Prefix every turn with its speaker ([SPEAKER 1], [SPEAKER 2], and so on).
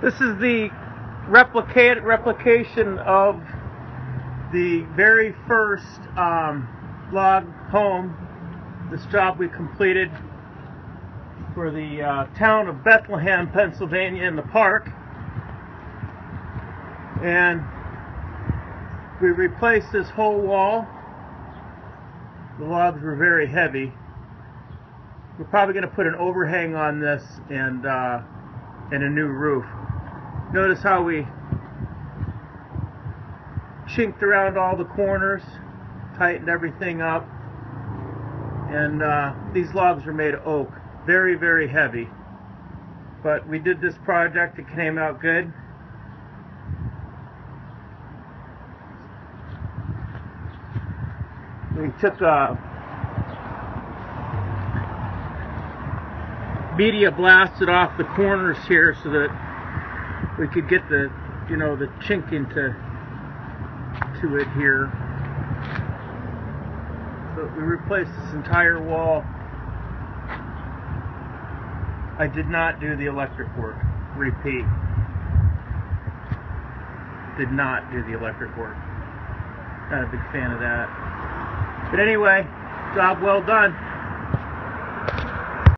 [SPEAKER 1] This is the replication of the very first log home. This job we completed for the town of Bethlehem, Pennsylvania, in the park. And we replaced this whole wall. The logs were very heavy. We're probably going to put an overhang on this and a new roof. Notice how we chinked around all the corners, tightened everything up, and these logs are made of oak. Very, very heavy. But we did this project, it came out good. We took media blasted off the corners here so that we could get the, the chink into it here. So we replaced this entire wall. I did not do the electric work. Repeat. Did not do the electric work. Not a big fan of that. But anyway, job well done.